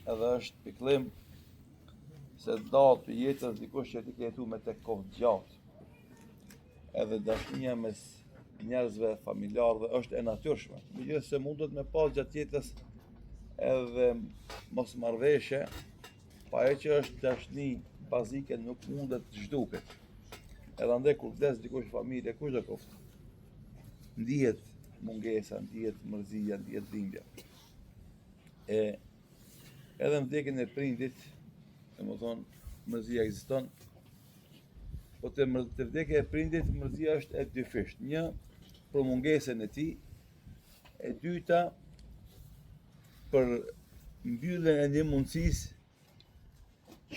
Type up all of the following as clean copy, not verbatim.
edhe është pikëllim se datë për jetës dikush që ti ke jetu me tek kohë gjatë. Edhe dashnia mes njerëzve, familjarëve është e natyrshme. Megjithëse mundet me pas gjatë jetës edhe mosmarrveshje, pa ajo që është dashni bazike nuk mundet të zhduket. Edhe andaj kur vdes dikush familje, kush do koftë? Ndihet mungesa, ndihet mërzia, ndihet dhimbja. Edhe në vdekjen e prindit, domethënë mërzia ekziston, po të vdekja e prindit mërzia është e dyfisht. Një, për mungesën e tij, e dyta për mbylljen e një mundësisë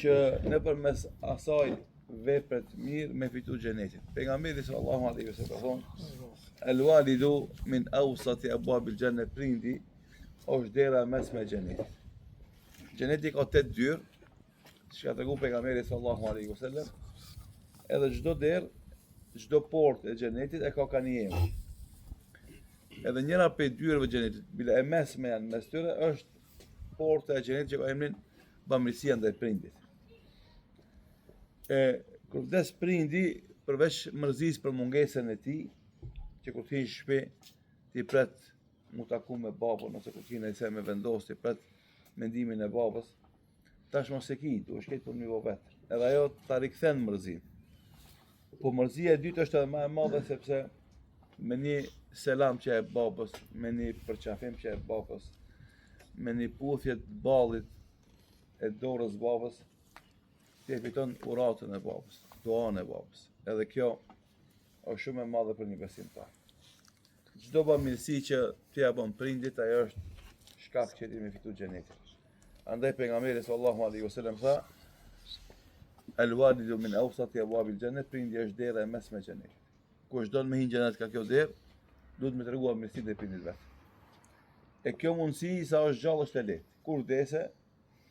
që nëpërmes asaj vepre të mirë me fitu xhenetin. Pejgamberi sallallahu alaihi wasallam thonë: "El-walidu min awsati abwabil janna", prindi është dera mesme e xhenetit. Xheneti ka 8 dyrë, që ka treguar pejgamberi sallallahu alaihi wasallam. Edhe çdo derë, çdo portë e xhenetit e ka kanijem. Edhe njëra prej dyrëve të xhenetit, bile e mesme janë mes tyre, është porta e xhenetit që ka emrin bamirësia ndaj prindit. Kur vdes prindi, përveç mërzisë për mungesën e tij, që kur t'hinë shpi, t'i pret mu taku me babën, ose kur t'hinë e me vendos, t'i pret mendimin e babës, tash mos e ki, duhet shket për një vetë. Edhe ajo t'a rikthen mërzin. Po mërzia e dytë është edhe më e madhe sepse me një selam që e babës, me një përqafim që e babës, me një puthje të ballit e dorës babës, ti e fiton uratën e babës, duan e babës. Edhe kjo është shumë e madhe për një besimtar. Çdo bamirësi që ti ja bën prindit, ajo është shkak që ti me fitu xhenetin. Andaj pejgamberi sallallahu alaihi wasallam tha: "El-walidu min awsati abwabil janna", prindi është dera e mesme e xhenetit. Kush don me hinë xhenet ka kjo derë, duhet me treguar mirësinë e prindit vet. E kjo mundësi sa është gjallë është e lehtë. Kur vdese,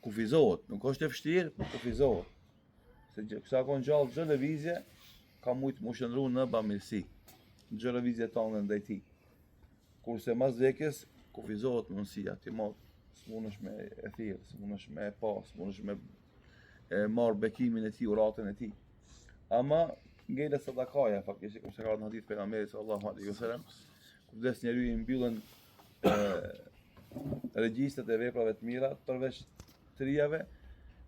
kufizohet, nuk është e vështirë, por kufizohet. Se sa kon gjallë çdo lëvizje ka mujt më shndru në bamirësi, në çdo lëvizje tonë ndaj tij. Kurse mas vdekjes kufizohet mundësia, ti s'mundesh me e thirr, s'mundesh me e pa, s'mundesh me marr bekimin e tij, uratën e tij. Ama ngele sadakaja, faktikisht kur se ka në hadith pejgamberit sallallahu alaihi wasallam, kur vdes njeriu i mbyllen regjistrat e veprave të mira përveç të rijave,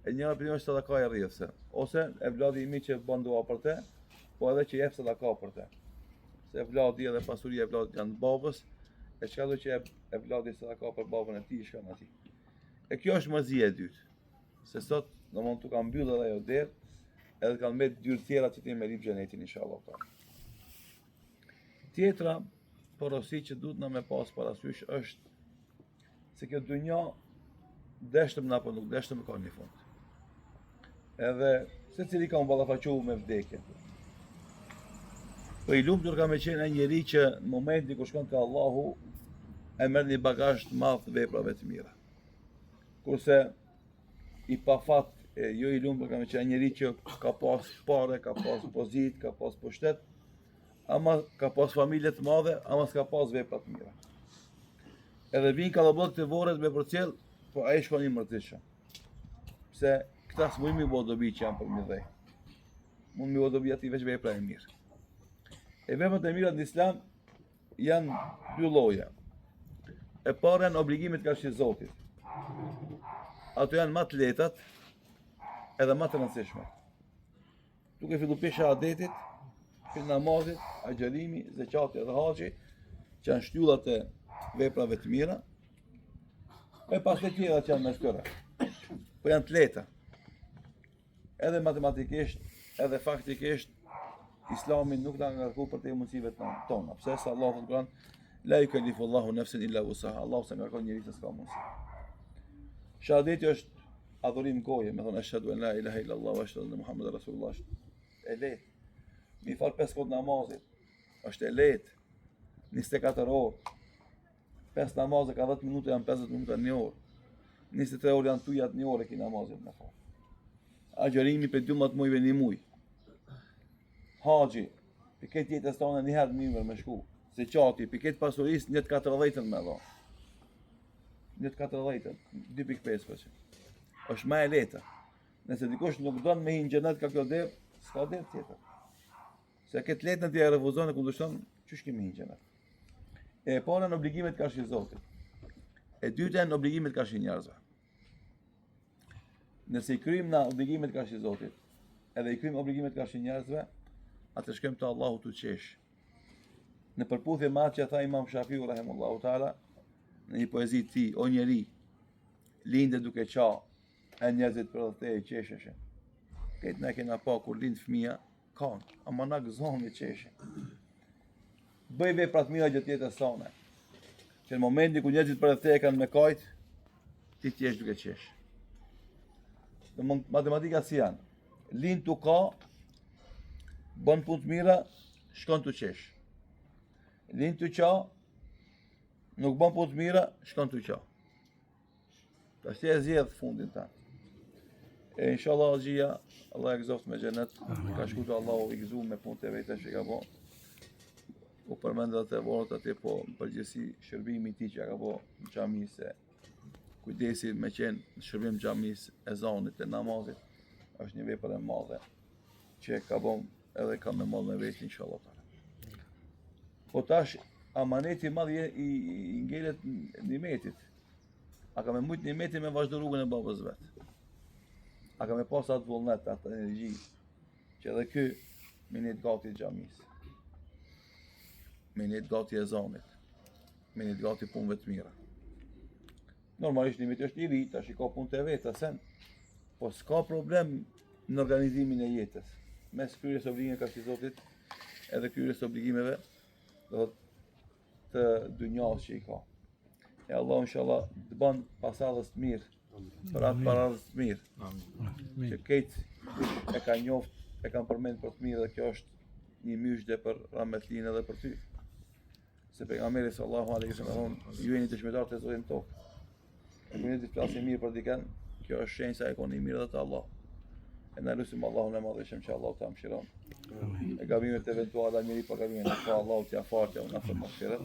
e njëra prej është sadakaja rrjedhse, ose e vladi i mi që bën dua për te, po edhe që jep sadaka për te. Se vladi edhe pasuria e vladit janë babës, e çka do që e vladi sadaka për babën e tij, shkon atij. E kjo është mërzia e dytë. Se sot domon tu ka mbyllur ajo derë, edhe kanë me dyrë tjera që ti me rip xhenetin inshallah. Tjetra porosi që duhet na me pas parasysh është se kjo dunja deshtëm na apo nuk deshtëm ka një fund. Edhe secili ka ballafaqu me vdekjen. Po i lumtur ka me qenë ai njeri që në momentin kur shkon te Allahu e merr një bagazh të madh veprave të mira. Kurse i pafat, jo i lumtur ka me qenë ai njeri që ka pas parë, ka pas pozitë, ka pas pushtet, ama ka pas familje të madhe, ama s'ka pas vepra të mira. Edhe vinë kallabllok të vorret me përcjell, po ai shkon i mërzitshëm. Pse këta s'mund mi bëu dobi që janë për mi dhej. Mund mi bëu dobi ati veç vepra e mirë. E veprat e mira në Islam janë dy lloje. E para janë obligimet karshi Zotit. Ato janë më të lehtat edhe më të rëndësishme. Duke fillu pe shahadetit, pe namazit, agjerimi, zeqati edhe haxhi, që janë shtyllat e veprave të mira, e pas të tjera që janë mes tyre. Po janë të lehta. Edhe matematikisht, edhe faktikisht, Islami nuk na ngarku për të mundësive tona. Pse sa Allahu në Kur'an, la yukallifu Allahu nafsan illa wusaha. Allahu s'e ngarkon njeriu se s'ka mundësi. Shahadeti është adhurim goje, me thonë ashhadu an la ilaha illallah wa ashhadu anna Muhammadan rasulullah. E lehtë. Mi fal 5 kohë namazit, është e lehtë. 24 orë. 5 namazet ka 10 minuta, janë 50 minuta në orë. 23 orë janë tujat një orë ki namazit me fal. Agjerimi për 12 muajve një muaj. Haxhi, për këtë jetës tonë një herë mirë me shku. Zeqati, për këtë pasurisë një të 40 me dha. Një të 40, 2.5%. është më e lehtë. Nëse dikush nuk don me hinë xhenet ka kjo derë, s'ka derë tjetër. Se këtë letë në t'ja refuzon e kundërshton, ç'është kemi hinë xhenet. E para në obligimet ka shi Zotit. E dyta në obligimet ka shi njerëzve. Nëse i kryjmë na obligimet ka shi Zotit, edhe i kryjmë obligimet ka shi njerëzve, atë shkojmë te Allahu tu qesh. Në përputhje me atë që tha Imam Shafiu rahimullahu taala në një poezi të tij, o njeri, linde duke qa, e njerëzit për te e qesheshin. Këtë ne kena pa kur lind fëmia, kanë, ama na gëzon me qeshin. Bëj vepra të mira gjatë jetës sone. Që në momentin ku njerëzit për te kanë me kajt, ti t'jesh duke qesh. Matematika si janë? Lind tu ka, bën punë të mira, shkon tu qesh. Lind tu qa, nuk bën punë të mira, shkon tu qa. Tash ti e zgjedh fundin ta. E inshallah xhia, Allah e gëzoft me xhenet. Ka shkuar Allahu i gëzuar me punët e veta që ka bë. U përmendat e vorët atje, po në përgjithësi shërbimi i tij që ka bë në xhami, se kujdesi me qenë në shërbim xhamis, ezanit e namazit, është një vepër e madhe që ka bë edhe ka me madh me vetë inshallah. Po tash amaneti i madh i ngelet nimetit. A ka me mujt nimeti me vazhdo rrugën e babës vet. A ka me pas atë vullnet, atë energji, që edhe ky me njët gati xhamis, me njët gati ezanit, me njët gati punëve të mira. Normalisht nimeti është i ri, tash i ka punët e veta sen, po s'ka problem në organizimin e jetës. Mes kryerjes obligimeve ka si Zotit, edhe kryerjes obligimeve të dynjas që i ka. E Allah inshallah të bën pasardhës të mirë, për atë paradhës të mirë, që këtë e ka njoft, e kanë përmend për të mirë, dhe kjo është një myshdje për rahmetlinë edhe për ty. Se pejgamberi sallallahu alaihi wasallam thonë, ju jeni të shmetar të Zotit në tokë. E kur jeni të flasni mirë për dikën, kjo është shenjë se ai koni mirë edhe te Allah. E na lutim Allahun e madhëshëm që Allah ta mëshiron. E gabimet eventuale njëri pa gabimet, pa Allahu t'ia falë, unë afër mëshirën.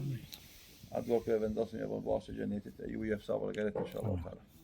Atë do të vendosim e vënë bashkë xhenetit e ju jep sabër gjatë inshallah taala.